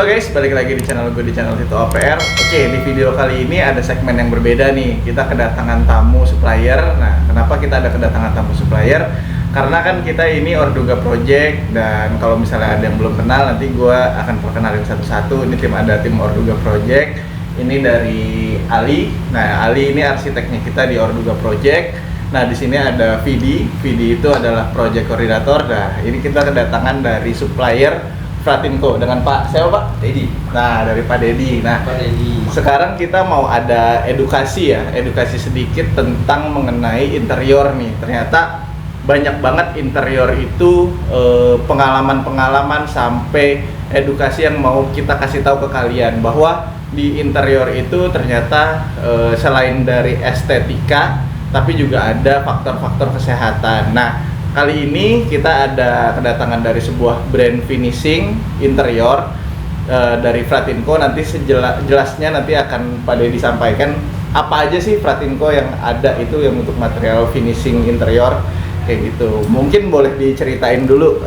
Halo guys, balik lagi di channel gue, di channel Tito OPR. Oke, di video kali ini ada segmen yang berbeda nih. Kita kedatangan tamu supplier. Nah, kenapa kita ada kedatangan tamu supplier? Karena kan kita ini Orduga Project. Dan kalau misalnya ada yang belum kenal, nanti gue akan perkenalin satu-satu. Ini tim Orduga Project. Ini dari Ali. Nah, Ali ini arsiteknya kita di Orduga Project. Nah, di sini ada Vidi. Vidi itu adalah project coordinator. Nah, ini kita kedatangan dari supplier Fratinco dengan Pak, siapa Pak? Dedi. Nah, dari Pak Dedi. Nah, Pak Dedi. sekarang kita mau ada edukasi sedikit tentang mengenai interior nih. Ternyata banyak banget interior itu pengalaman-pengalaman sampai edukasi yang mau kita kasih tahu ke kalian bahwa di interior itu ternyata selain dari estetika, tapi juga ada faktor-faktor kesehatan. Nah, kali ini kita ada kedatangan dari sebuah brand finishing interior dari Fratinco. Nanti jelasnya nanti akan Pak Dedi sampaikan apa aja sih Fratinco yang ada itu yang untuk material finishing interior kayak gitu. Mungkin boleh diceritain dulu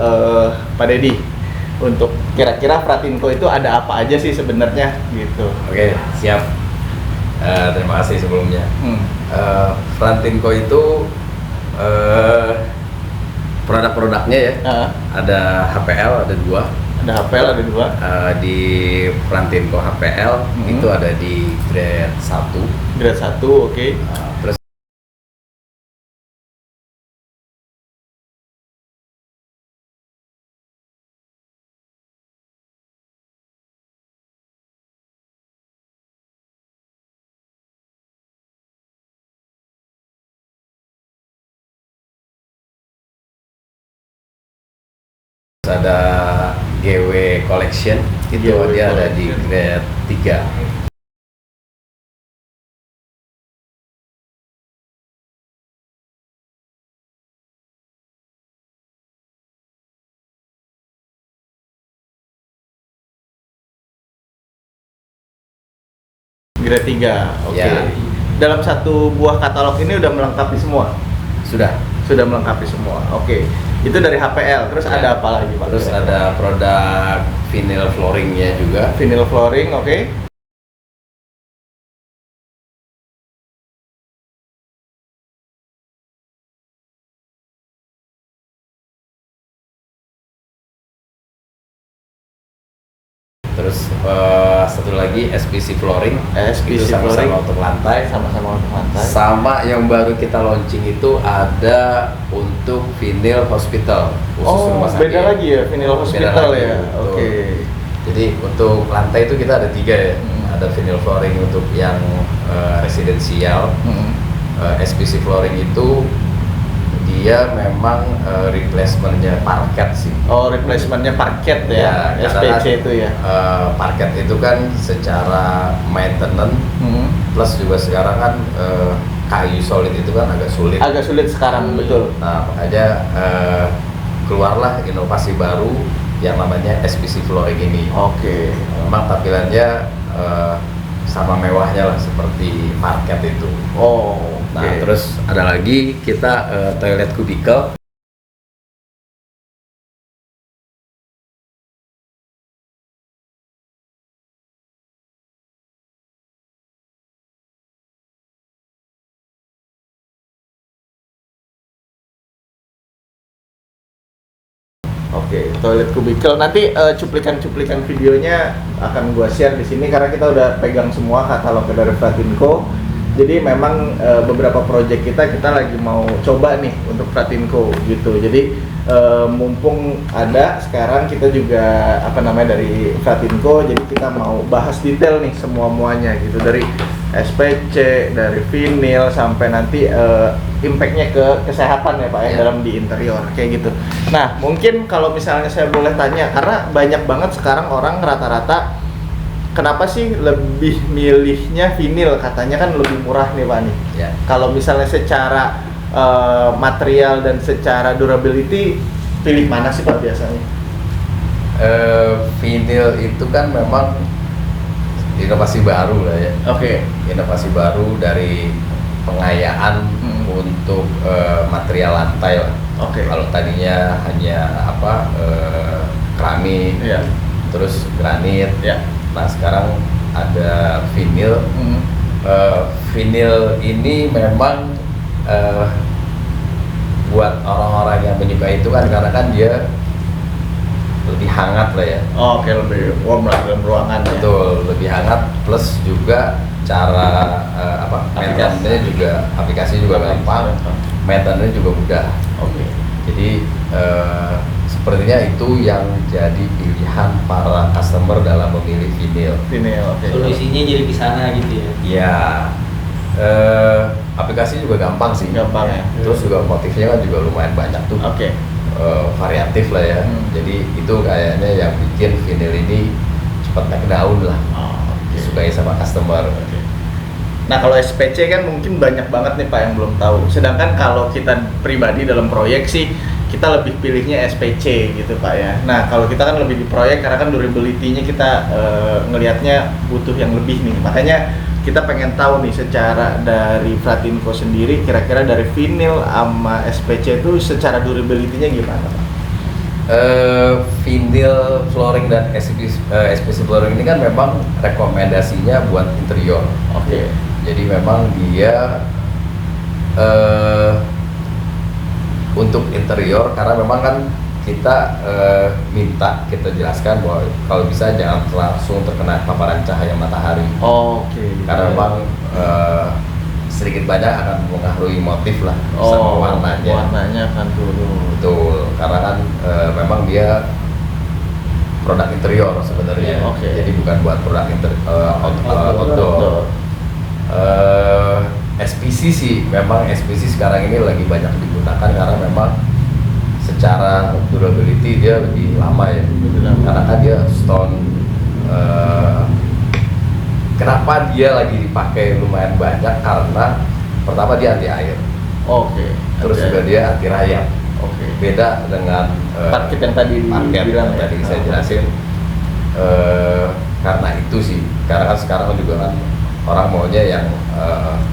Pak Dedi untuk kira-kira Fratinco itu ada apa aja sih sebenarnya gitu. Oke, siap. Terima kasih sebelumnya. Fratinco itu produk-produknya ya, ada HPL, ada dua. Ada HPL, ada dua. Di Fratinco HPL itu ada di grade 1. Grade 1, oke. Terus ada GW Collection, itu GW dia ada Collection. di grade 3. Grade 3, oke. Ya. Dalam satu buah katalog ini udah melengkapi semua? Sudah. Sudah melengkapi semua, oke. Itu dari HPL, terus Ya. ada apa lagi Pak? Terus ada produk vinyl flooringnya juga. Vinyl flooring, oke. Terus satu lagi SPC flooring, SPC itu sama-sama flooring. untuk lantai. Sama-sama untuk lantai. Sama yang baru kita launching itu ada untuk vinyl hospital khusus rumah sakit. Beda lagi ya, vinyl hospital lagi, ya, betul. oke. Jadi untuk lantai itu kita ada 3 ya. Ada vinyl flooring untuk yang residensial. SPC flooring itu dia memang replacementnya parket sih. Oh, replacementnya parket ya, Ya, SPC karena itu ya. Parket itu kan secara maintenance plus juga sekarang kan kayu solid itu kan agak sulit. Agak sulit sekarang, betul. Nah, makanya keluarlah inovasi baru yang namanya SPC flooring ini. Oke. Memang tampilannya sama mewahnya lah seperti parket itu. Oh, oke. Nah, terus ada lagi kita toilet kubikel. Oke, toilet kubikel. Nanti cuplikan-cuplikan videonya akan gua share di sini karena kita udah pegang semua katalog dari Fratinco. Jadi memang beberapa project kita lagi mau coba nih untuk Fratinco gitu. Jadi mumpung ada sekarang kita juga dari Fratinco, jadi kita mau bahas detail nih muanya gitu, dari SPC, dari vinyl sampai nanti impact-nya ke kesehatan ya Pak ya, dalam di interior kayak gitu. Nah, mungkin kalau misalnya saya boleh tanya, karena banyak banget sekarang orang rata-rata kenapa sih lebih milihnya vinyl, katanya kan lebih murah nih Pak nih. Ya. Kalau misalnya secara material dan secara durability, pilih mana sih Pak biasanya? Vinyl itu kan memang inovasi baru lah ya. Oke. Inovasi baru dari pengayaan untuk material lantai lah. Oke. Kalau tadinya hanya keramik, Iya. terus granit. Ya. Nah sekarang ada vinil. Vinil ini memang buat orang-orang yang menyukai itu kan karena kan dia lebih hangat lah ya. Oh, oke, lebih warm lah dalam ruangan ya. Betul, lebih hangat plus juga cara maintenance-nya juga aplikasi juga gampang, maintenance juga mudah. Oke. Jadi sepertinya itu yang jadi pilihan para customer dalam memilih vinil. Vinil, oke. Solusinya jadi di sana gitu ya. Ya, aplikasi juga gampang sih. Gampang ya. Terus juga motifnya kan juga lumayan banyak tuh. Oke. Variatif lah ya. Jadi itu kayaknya yang bikin vinil ini cepat naik daun lah. Oh, oke. Disukai sama customer. Oke. Nah kalau SPC kan mungkin banyak banget nih Pak yang belum tahu. Sedangkan kalau kita pribadi dalam proyek sih kita lebih pilihnya SPC gitu Pak ya. Nah kalau kita kan lebih di proyek karena kan durability-nya kita ngelihatnya butuh yang lebih nih. Makanya kita pengen tahu nih secara dari Fratinco sendiri kira-kira dari vinil sama SPC itu secara durability-nya gimana Pak? Vinyl flooring dan SPC flooring ini kan memang rekomendasinya buat interior. Oke. Jadi memang dia untuk interior karena memang kan kita minta kita jelaskan bahwa kalau bisa jangan langsung terkena paparan cahaya matahari. Oke. Karena memang sedikit banyak akan mengaruhi motif lah sama warnanya. Warnanya akan turun. Betul, karena kan memang dia produk interior sebenarnya. Oke. Jadi bukan buat produk outdoor. SPC sih, memang SPC sekarang ini lagi banyak digunakan karena memang secara durability dia lebih lama ya. Karena kan dia stone. Kenapa dia lagi dipakai lumayan banyak? Karena pertama dia anti air. Oke. Terus juga dia anti rayap. Oke. Beda dengan Parket yang tadi parket dibilang yang ya? tadi saya jelasin. Karena itu sih, karena kan sekarang juga kan orang maunya yang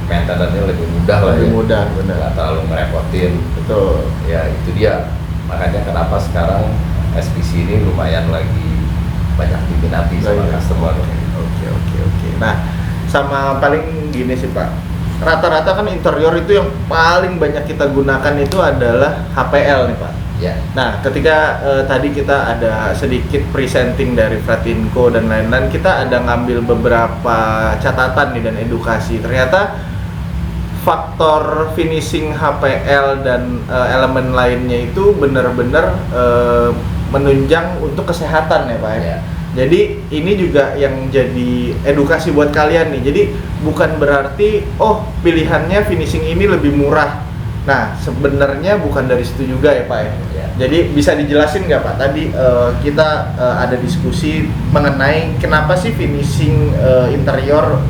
maintenance-nya lebih mudah lah Lebih ya. mudah, benar. Nggak terlalu ngerepotin. Betul. Ya itu dia. Makanya kenapa sekarang SPC ini lumayan lagi banyak diminati sama Banyak. customer. Oke. Nah, sama paling gini sih Pak. Rata-rata kan interior itu yang paling banyak kita gunakan itu adalah HPL nih Pak. Ya. Nah, ketika tadi kita ada sedikit presenting dari Fratinco dan lain-lain, kita ada ngambil beberapa catatan nih dan edukasi. Ternyata faktor finishing HPL dan elemen lainnya itu benar-benar menunjang untuk kesehatan ya Pak ya. Ya. Jadi ini juga yang jadi edukasi buat kalian nih. Jadi bukan berarti pilihannya finishing ini lebih murah. Nah sebenarnya bukan dari situ juga ya Pak ya. Ya. Jadi bisa dijelasin nggak Pak? Tadi kita ada diskusi mengenai kenapa sih finishing interior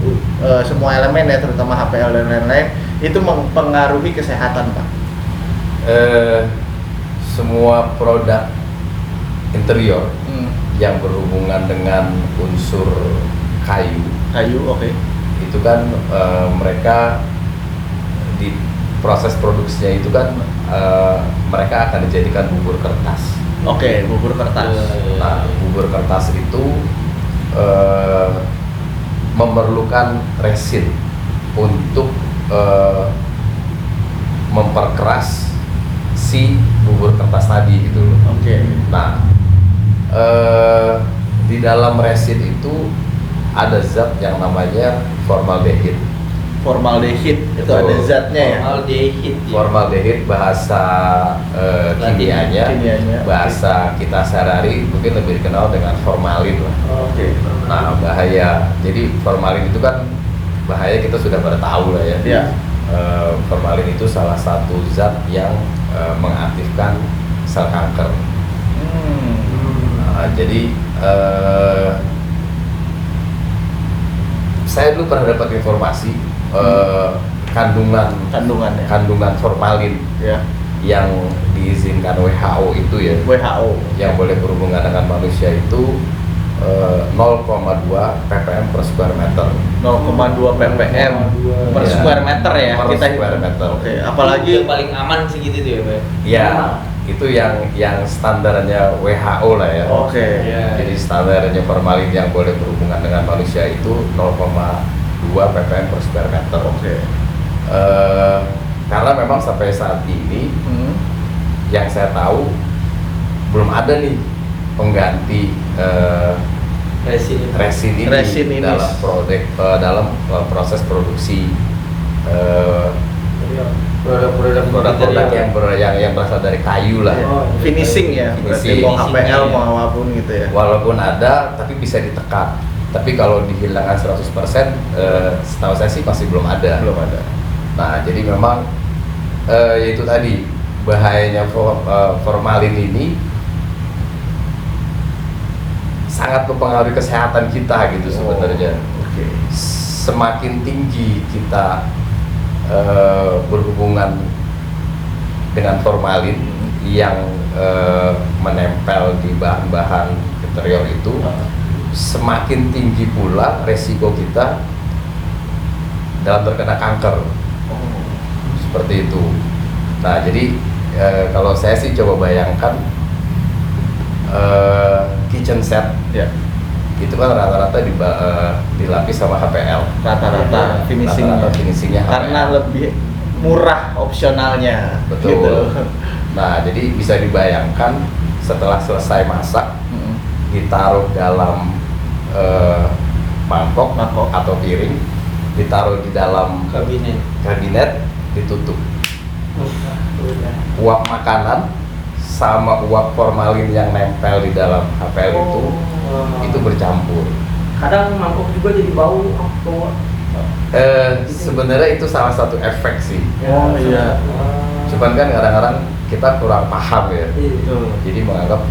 semua elemen ya terutama HPL dan lain-lain itu mempengaruhi kesehatan Pak. Semua produk interior yang berhubungan dengan unsur kayu Oke. itu kan mereka di proses produksinya itu kan mereka akan dijadikan bubur kertas. Oke, bubur kertas. Nah, bubur kertas itu memerlukan resin untuk memperkeras si bubur kertas tadi gitu loh. Oke. Nah, di dalam resin itu ada zat yang namanya formaldehid. Formaldehid itu Betul. ada zatnya ya. Formaldehid. Ya. Formaldehid bahasa kimianya, bahasa kita sehari-hari mungkin lebih dikenal dengan formalin lah. Oke. Nah, bahaya. Jadi formalin itu kan bahaya, kita sudah pada tahu lah ya. Iya. Formalin itu salah satu zat yang mengaktifkan sel kanker. Jadi saya dulu pernah dapat informasi kandungan formalin Ya. yang diizinkan WHO itu ya, WHO yang boleh berhubungan dengan manusia itu 0,2 ppm per square meter. 0,2 ppm per Iya. square meter ya Per kita square meter. Oke, apalagi yang paling aman segitu tuh ya Pak. Ya, itu yang standarnya WHO lah ya. Oke. Jadi standarnya formalin yang boleh berhubungan dengan manusia itu 0,2 ppm per square meter. Oke. Karena memang sampai saat ini yang saya tahu belum ada nih pengganti resin ini dalam dalam proses produksi produk-produk yang berasal dari kayu lah. Finishing ya, berarti mau HPL mau apapun gitu ya. Walaupun ada, tapi bisa ditekan. Tapi kalau dihilangkan 100%, setahu saya sih masih belum ada. Belum ada. Nah, jadi memang yaitu tadi bahayanya formalin ini sangat mempengaruhi kesehatan kita gitu sebenarnya. Oke. Semakin tinggi kita berhubungan dengan formalin yang menempel di bahan-bahan interior itu, semakin tinggi pula resiko kita dalam terkena kanker. Seperti itu. Nah, jadi kalau saya sih coba bayangkan kitchen set Ya. itu kan rata-rata dilapis sama HPL. Rata-rata finishingnya HPL. karena lebih murah opsionalnya. Betul. Gitu. Nah, jadi bisa dibayangkan setelah selesai masak ditaruh dalam mangkok atau piring, ditaruh di dalam kabinet, ditutup. Uap makanan sama uap formalin yang nempel di dalam HPL itu bercampur. Kadang mangkok juga jadi bau. Sebenarnya itu salah satu efek sih. Oh iya. Cuman kan kadang-kadang kita kurang paham ya. Betul. Jadi menganggap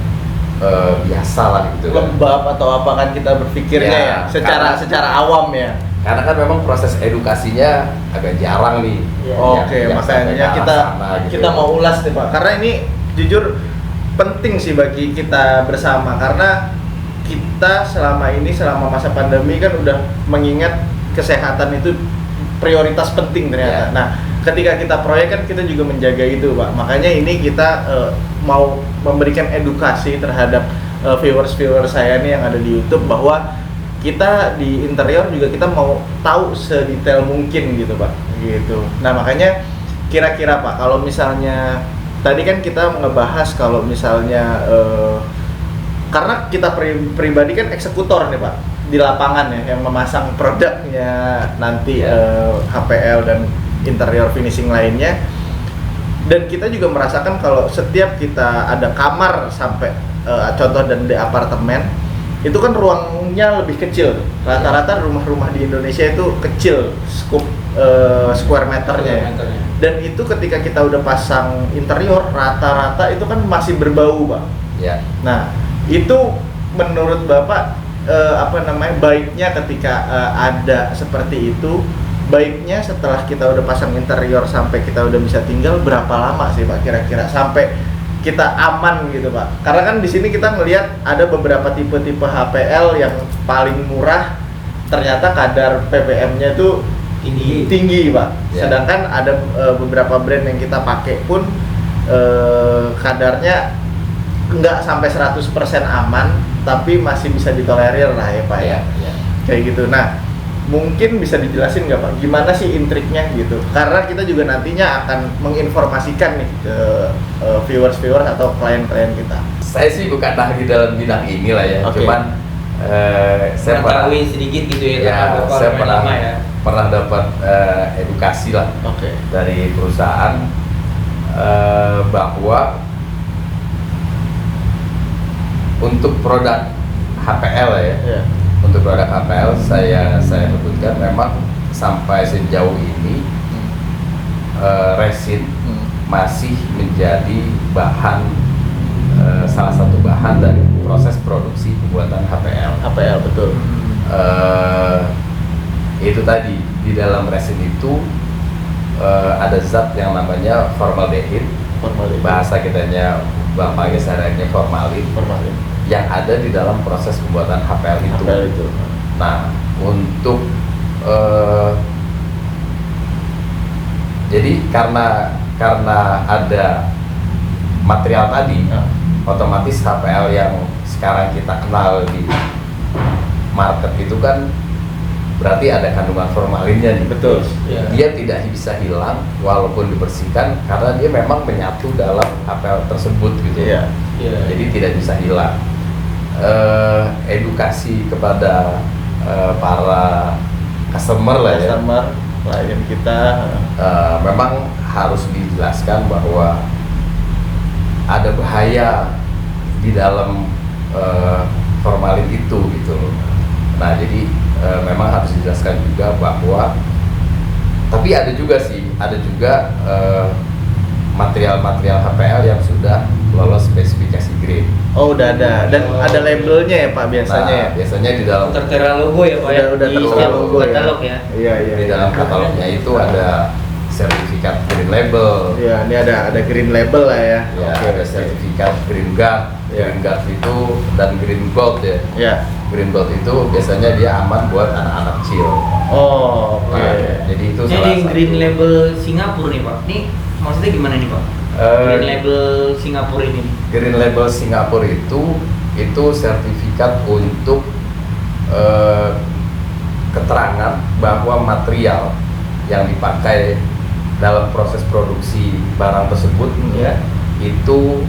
biasa lah gitu. Lembab atau apa kan kita berpikirnya ya, secara awam ya. Karena kan memang proses edukasinya agak jarang nih. Oke, makanya kita mau ulas nih Pak. Karena ini jujur penting sih bagi kita bersama, karena kita selama masa pandemi kan udah mengingat kesehatan itu prioritas penting ternyata. Nah, ketika kita proyek kan kita juga menjaga itu Pak. Makanya ini kita mau memberikan edukasi terhadap viewers saya nih yang ada di YouTube, bahwa kita di interior juga kita mau tahu sedetail mungkin gitu Pak, gitu. Nah, makanya kira-kira Pak, kalau misalnya tadi kan kita ngebahas kalau misalnya karena kita pribadi kan eksekutor nih Pak di lapangan ya, yang memasang produknya nanti HPL dan interior finishing lainnya, dan kita juga merasakan kalau setiap kita ada kamar sampai contoh dan di apartemen itu kan ruangnya lebih kecil. Rata-rata rumah-rumah di Indonesia itu kecil square meternya ya. Dan itu ketika kita udah pasang interior, rata-rata itu kan masih berbau Pak. Ya. Nah, itu menurut Bapak baiknya ketika ada seperti itu, baiknya setelah kita udah pasang interior sampai kita udah bisa tinggal berapa lama sih Pak kira-kira sampai kita aman gitu Pak? Karena kan di sini kita ngelihat ada beberapa tipe-tipe HPL yang paling murah ternyata kadar ppm-nya tuh tinggi Pak. Sedangkan ada beberapa brand yang kita pakai pun kadarnya nggak sampai 100% aman, tapi masih bisa ditolerir lah ya Pak ya. Kayak gitu. Nah, mungkin bisa dijelasin nggak Pak, gimana sih intriknya gitu? Karena kita juga nantinya akan menginformasikan nih ke viewers atau klien-klien kita. Saya sih bukan ahli dalam bidang ini lah ya, cuman saya pernah sedikit gitu ya, saya pernah dapat edukasi lah dari perusahaan bahwa untuk produk HPL ya. Untuk produk HPL saya sebutkan memang sampai sejauh ini resin masih menjadi bahan salah satu bahan dari proses produksi pembuatan HPL. HPL betul. Itu tadi di dalam resin itu ada zat yang namanya formaldehyde. Bahasa kitanya bapaknya sehari-harinya formalin. Yang ada di dalam proses pembuatan HPL itu. Nah, untuk jadi karena ada material tadi, otomatis HPL yang sekarang kita kenal di market itu kan berarti ada kandungan formalinnya nih. Betul. Iya. Dia tidak bisa hilang walaupun dibersihkan karena dia memang menyatu dalam HPL tersebut gitu. Iya. Iya. Jadi tidak bisa hilang. Edukasi kepada para customer lah ya. Customer, klien kita. Memang harus dijelaskan bahwa ada bahaya di dalam formalin itu gitu. Nah jadi memang harus dijelaskan juga bahwa, tapi ada juga material-material HPL yang sudah lolos spesifikasi green. Oh udah ada, dan ada labelnya ya Pak biasanya ya? Biasanya di dalam Tertera logo ya Pak ya? Udah Di tertera setiap logo ya. katalog ya? Iya di dalam katalognya itu ada sertifikat green label. Iya, ini ada green label lah ya. Ya, Oke, ada oke. sertifikat green guard, Ya. green guard itu dan green gold ya. Ya. Green gold itu biasanya dia aman buat anak-anak kecil. Oh, oke. Nah, jadi itu Ini salah satu. green label Singapura nih Pak. Ini maksudnya gimana nih Pak? Green label Singapura ini. Green label Singapura itu sertifikat untuk keterangan bahwa material yang dipakai dalam proses produksi barang tersebut Ya. itu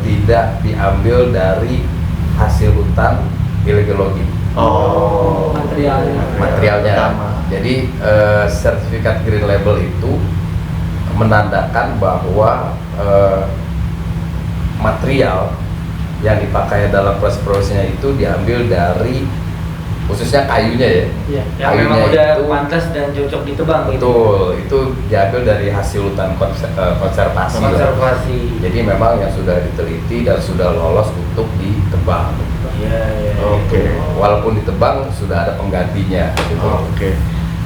tidak diambil dari hasil hutan illegal logging. Oh, Materialnya. Pertama. Jadi sertifikat green label itu menandakan bahwa material yang dipakai dalam proses produksinya itu diambil dari khususnya kayunya ya. Iya. Yang Kayunya memang udah itu- pantas dan cocok ditebang gitu. Betul, itu diambil dari hasil hutan konservasi. Konservasi. Jadi memang yang sudah diteliti dan sudah lolos untuk ditebang. Iya, iya. Oke. Walaupun ditebang sudah ada penggantinya. Gitu. Oke.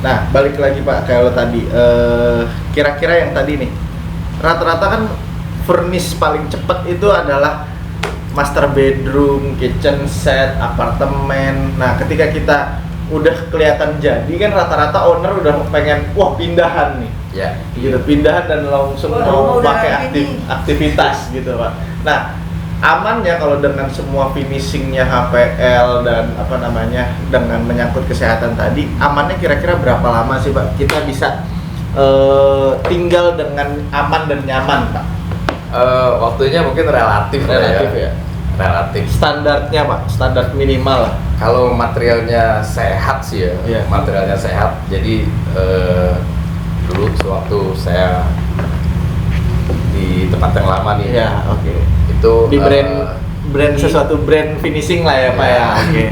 Nah, balik lagi Pak kayak lo tadi. Kira-kira yang tadi nih, rata-rata kan furnish paling cepat itu adalah master bedroom, kitchen set, apartemen. Nah, ketika kita udah kelihatan jadi kan rata-rata owner udah pengen wah pindahan nih. Ya. Gitu, pindahan dan langsung Wah, mau udah pakai rapi nih. aktivitas gitu Pak. Nah, aman ya kalau dengan semua finishingnya HPL dan apa namanya dengan menyangkut kesehatan tadi, amannya kira-kira berapa lama sih Pak kita bisa tinggal dengan aman dan nyaman Pak? Waktunya mungkin relatif, lah Relatif ya. Relatif. Standarnya Pak, standar minimal lah. Kalau materialnya sehat sih ya, Iya. materialnya sehat. Jadi dulu sewaktu saya di tempat yang lama nih, Iya, oke. itu Di brand sesuatu brand finishing lah ya Pak ya. Oke.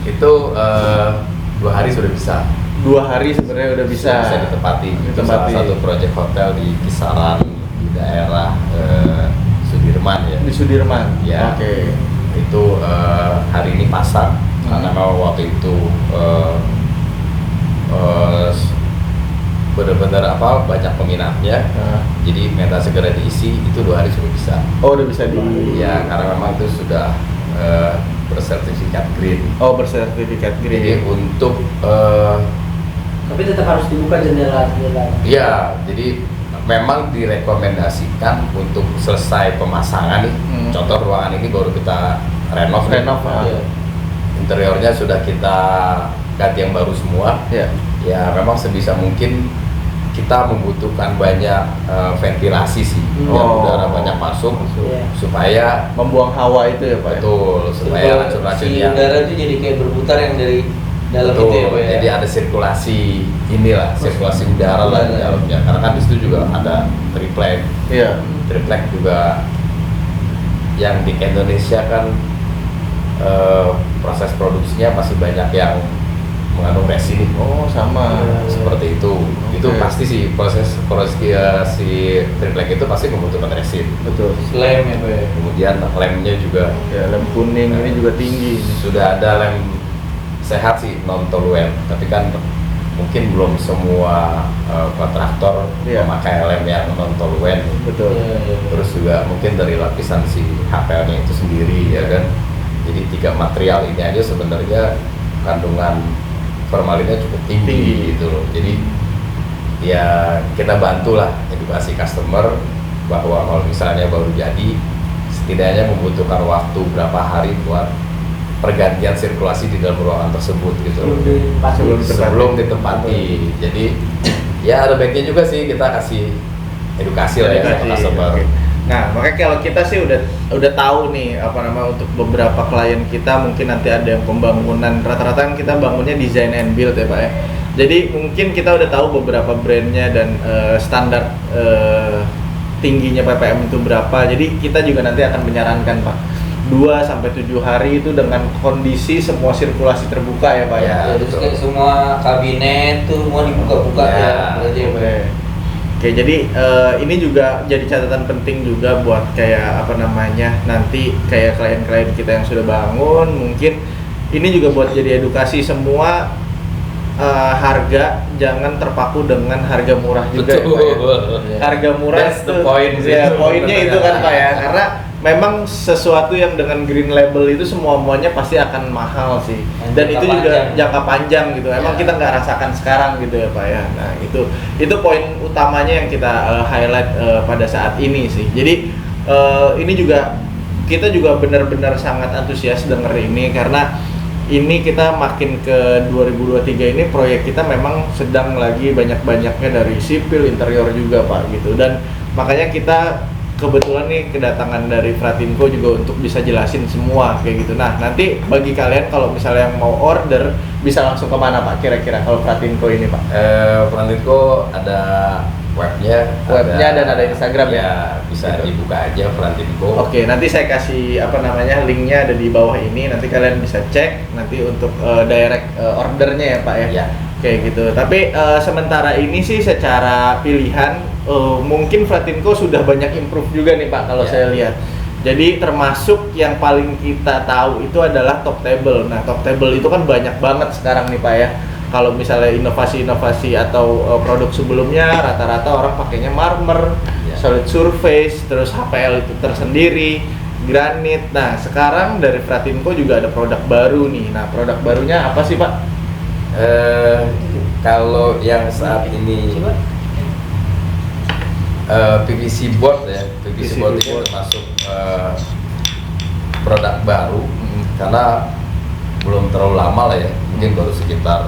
Itu 2 hari sudah bisa. 2 hari sebenarnya udah bisa. Ditempati. Itu Ditempati. salah satu proyek hotel di kisaran di daerah Sudirman ya. Di Sudirman. Ya. Oke. Itu hari ini pasang karena memang waktu itu benar-benar banyak peminatnya. Nah. Jadi minta segera diisi, itu 2 hari sudah bisa. Oh, udah bisa di. Ya karena memang itu sudah bersertifikat green. Oh, bersertifikat green. Jadi untuk Tapi tetap harus dibuka jendela-jendela. ya, jadi memang direkomendasikan untuk selesai pemasangan nih. Contoh ruangan ini baru kita renov. nih. Renov, Iya. Interiornya sudah kita ganti yang baru semua. Ya. Ya memang sebisa mungkin kita membutuhkan banyak ventilasi sih, biar Oh. udara banyak masuk Iya. supaya Membuang hawa itu ya Pak. betul, supaya racun-racun si yang udara itu jadi kayak berputar yang dari dalam betul, itu ya Pak ya. jadi ada sirkulasi inilah, sirkulasi udara lah di dalamnya. Karena kan di situ juga ada triplek. Iya. Triplek juga yang di Indonesia kan proses produksinya masih banyak yang mengandung resin. Oh, sama. Seperti itu. Itu Oke. pasti sih proses si triplek itu pasti membutuhkan resin. Betul. Lem ya Pak ya. Kemudian lemnya juga Ya, lem kuning ini juga tinggi. sudah ada lem sehat sih, non toluene, tapi kan mungkin belum semua kontraktor Iya. memakai lem yang non toluene. Betul. Iya, iya. Terus juga mungkin dari lapisan si HPL-nya itu sendiri ya kan. Jadi 3 material ini aja sebenarnya kandungan formalinnya cukup tinggi, Tinggi. gitu loh. Jadi ya kita bantulah edukasi customer bahwa kalau misalnya baru jadi setidaknya membutuhkan waktu berapa hari buat pergantian sirkulasi di dalam ruangan tersebut gitu loh. Sebelum ditempati. Jadi ya ada baiknya juga sih kita kasih edukasi lah ya sama customer. Nah, makanya kalau kita sih udah tahu nih apa nama untuk beberapa klien kita mungkin nanti ada yang pembangunan, rata-rata kan kita bangunnya design and build ya Pak ya. Jadi mungkin kita udah tahu beberapa brandnya dan standar tingginya PPM itu berapa. Jadi kita juga nanti akan menyarankan Pak 2-7 hari itu dengan kondisi semua sirkulasi terbuka ya Pak ya. Terus kayak semua kabinet tuh semua dibuka-buka ya. Oke, jadi ini juga jadi catatan penting juga buat kayak apa namanya nanti kayak klien-klien kita yang sudah bangun, mungkin ini juga buat jadi edukasi semua, harga jangan terpaku dengan harga murah juga. Betul. Ya, Pak, ya. Harga murah That's the itu point sih. ya, poinnya itu kan Pak ya, karena memang sesuatu yang dengan green label itu semuanya pasti akan mahal sih, dan itu juga jangka panjang gitu. Emang kita nggak rasakan sekarang gitu ya Pak ya. Nah itu poin utamanya yang kita highlight pada saat ini sih. Jadi ini juga kita juga benar-benar sangat antusias denger ini, karena ini kita makin ke 2023 ini proyek kita memang sedang lagi banyak-banyaknya dari sipil, interior juga Pak gitu, dan makanya kita kebetulan nih kedatangan dari Fratinko juga untuk bisa jelasin semua kayak gitu. Nah nanti bagi kalian kalau misalnya yang mau order bisa langsung kemana Pak kira-kira kalau Fratinko ini Pak? Fratinko ada webnya dan ada Instagram ya, bisa gitu. Dibuka aja Fratinko. Oke, nanti saya kasih apa namanya linknya ada di bawah ini, nanti kalian bisa cek nanti untuk direct ordernya ya Pak ya. Ya. Kayak gitu. Tapi sementara ini sih secara pilihan mungkin Fratinko sudah banyak improve juga nih Pak kalau saya lihat. Jadi termasuk yang paling kita tahu itu adalah top table. Nah top table itu kan banyak banget sekarang nih Pak ya. Kalau misalnya inovasi-inovasi atau produk sebelumnya rata-rata orang pakainya marmer, solid surface, terus HPL itu tersendiri, granit. Nah sekarang dari Fratinko juga ada produk baru nih. Nah produk barunya apa sih Pak? Kalau yang saat ini PVC board ya, PVC board ini termasuk produk baru karena belum terlalu lama lah ya, mungkin baru sekitar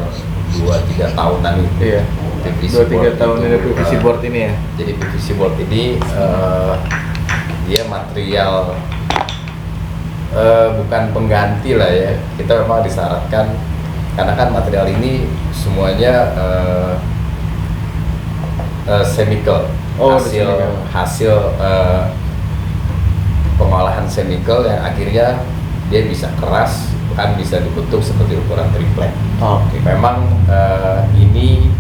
2-3 tahunan itu. Iya. 2-3 tahun ini PVC board ini ya. Jadi PVC board ini dia material bukan pengganti lah ya. Kita memang disyaratkan karena kan material ini semuanya chemical. Hasil pengolahan chemical yang akhirnya dia bisa keras, bahkan bisa dibentuk seperti ukuran triplek. Memang ini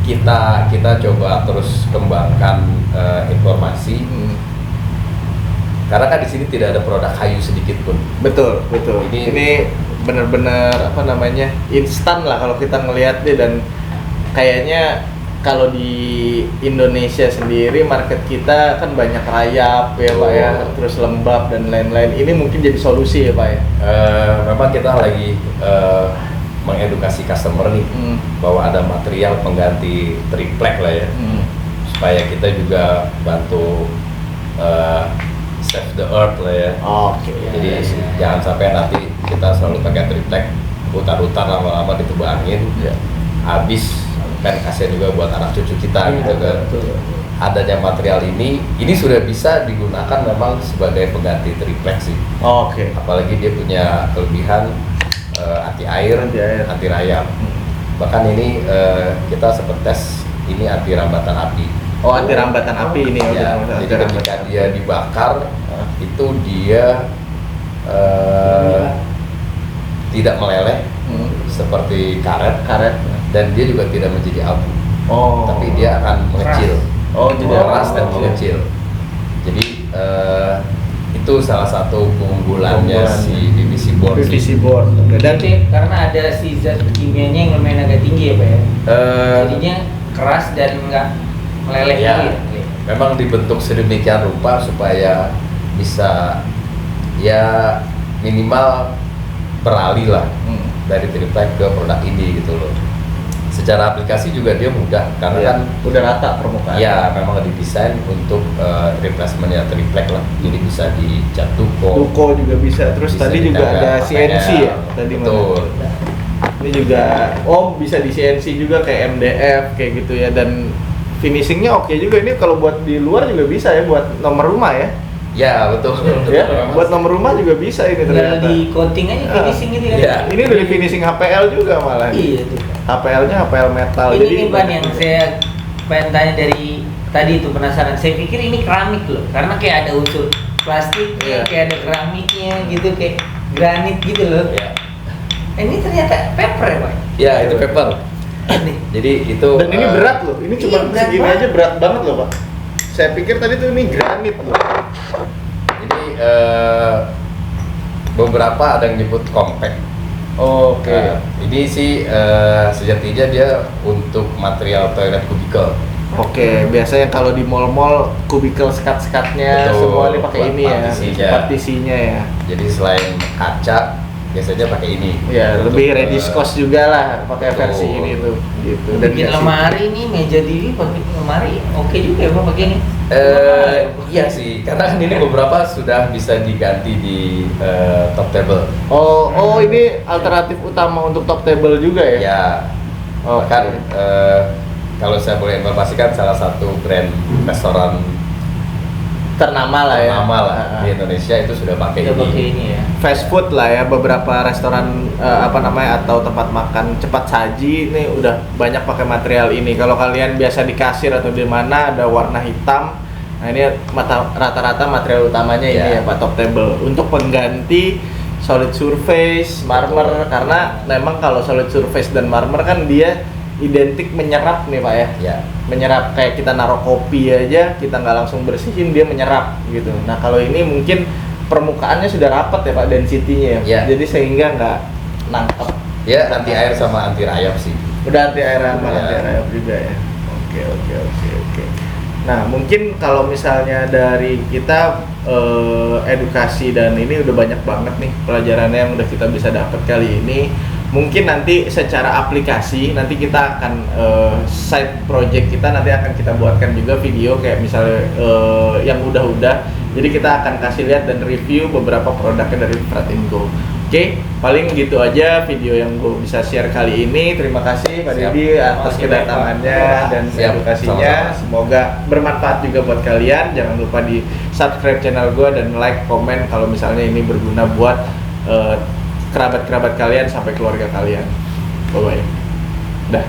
kita coba terus kembangkan informasi, karena kan di sini tidak ada produk kayu sedikit pun. Betul. Ini benar-benar apa namanya instan lah kalau kita ngelihat deh, dan kayaknya kalau di Indonesia sendiri market kita kan banyak rayap ya Pak ya, terus lembab dan lain-lain. Ini mungkin jadi solusi ya Pak ya. Memang kita lagi mengedukasi customer nih bahwa ada material pengganti triplek lah ya, supaya kita juga bantu save the earth lah ya. Jadi jangan sampai nanti kita selalu pakai triplek, hutan-hutan lama-lama ditebangin, habis kan kasihan juga buat anak cucu kita gitu kan. Adanya material ini sudah bisa digunakan memang sebagai pengganti triplek sih. Apalagi dia punya kelebihan anti air, anti rayap. Bahkan ini kita sempat tes ini anti rambatan api. Anti rambatan api ini ya. Jadi ketika dia dibakar itu dia tidak meleleh seperti karet, dan dia juga tidak menjadi abu, tapi dia akan mengecil, jadi keras dan mengecil. Jadi itu salah satu keunggulannya si PVC board. Dan karena ada si zat kimianya yang lumayan agak tinggi ya Pak ya. Jadinya keras dan nggak meleleh ya. Memang dibentuk sedemikian rupa supaya bisa ya minimal beralih lah dari triplek ke produk ini gitu loh. secara aplikasi juga dia mudah karena Iya, kan udah rata permukaan. ya memang didesain untuk replacement ya triplek lah, jadi bisa dicat duko. Duko juga bisa. Terus Bisa tadi juga ditambah ada pakai CNC L. ya tadi mana? Betul. Ini juga bisa di CNC juga kayak MDF kayak gitu ya, dan finishingnya oke juga. Ini kalau buat di luar juga bisa ya, buat nomor rumah ya. Ya betul. Ya, buat nomor rumah juga bisa ini Tinggal ternyata. di coating aja finishing gitu kan. Iya. Ini udah di finishing HPL juga malah. Iya tuh. HPL-nya HPL metal. Ini Jadi nih Ban yang saya pengen tanya dari tadi itu, penasaran. Saya pikir ini keramik loh, karena kayak ada unsur plastiknya, Iya. kayak ada keramiknya gitu, kayak granit gitu loh. Ya. Ini ternyata paper ya Pak? Ya itu paper. Nih. Jadi itu dan ini berat loh. Ini cuma Iya, berat segini banget. aja berat banget loh, Pak. Saya pikir tadi tuh ini granit loh. Jadi beberapa ada yang nyebut compact. Oke. Ini sih sejatinya dia untuk material toilet kubikel. Oke, biasanya kalau di mall-mall kubikel sekat-sekatnya Betul, semua ini pakai buat ini ya, partisinya. partisinya ya. Jadi selain kaca biasanya pakai ini. Ya, Untuk, lebih reduce cost juga lah pakai betul. versi ini tuh, gitu. Bikin kasih- lemari nih, meja TV pakai lemari, oke juga ya Pak pakai ini. Iya sih, karena kan ini beberapa sudah bisa diganti di top table. Oh, ini alternatif utama untuk top table juga ya? Ya, Oke. bahkan kalau saya boleh informasikan salah satu brand restoran Ternama lah ya. ternama lah Ah, ah. di Indonesia itu sudah pakai Kita pakai ini. ini ya. Fast food lah ya, beberapa restoran atau tempat makan cepat saji ini udah banyak pakai material ini. Kalau kalian biasa di kasir atau di mana ada warna hitam, nah ini rata-rata material utamanya ini Ya. ya Pak, top table untuk pengganti solid surface, marmer. Betul. Karena memang kalau solid surface dan marmer kan dia identik menyerap nih Pak ya. Ya, Menyerap kayak kita naruh kopi aja, kita nggak langsung bersihin, dia menyerap gitu. Nah kalau ini mungkin permukaannya sudah rapat ya Pak, density-nya ya. Ya. Jadi sehingga nggak nangkep. ya anti air sama anti rayap sih. Udah anti air sama Ya. anti rayap juga ya. Oke. Nah mungkin kalau misalnya dari kita edukasi dan ini udah banyak banget nih pelajarannya yang udah kita bisa dapat kali ini. Mungkin nanti secara aplikasi nanti kita akan side project kita nanti akan kita buatkan juga video kayak misalnya yang udah. Jadi kita akan kasih lihat dan review beberapa produknya dari Fratingo. Oke, paling gitu aja video yang gue bisa share kali ini. Terima kasih Pak Siap. Didi atas Oke, kedatangannya Pak. dan Siap, edukasinya. sama-sama. Semoga bermanfaat juga buat kalian. Jangan lupa di subscribe channel gue dan like, komen kalau misalnya ini berguna buat kerabat-kerabat kalian sampai keluarga kalian. Bye bye. Dah.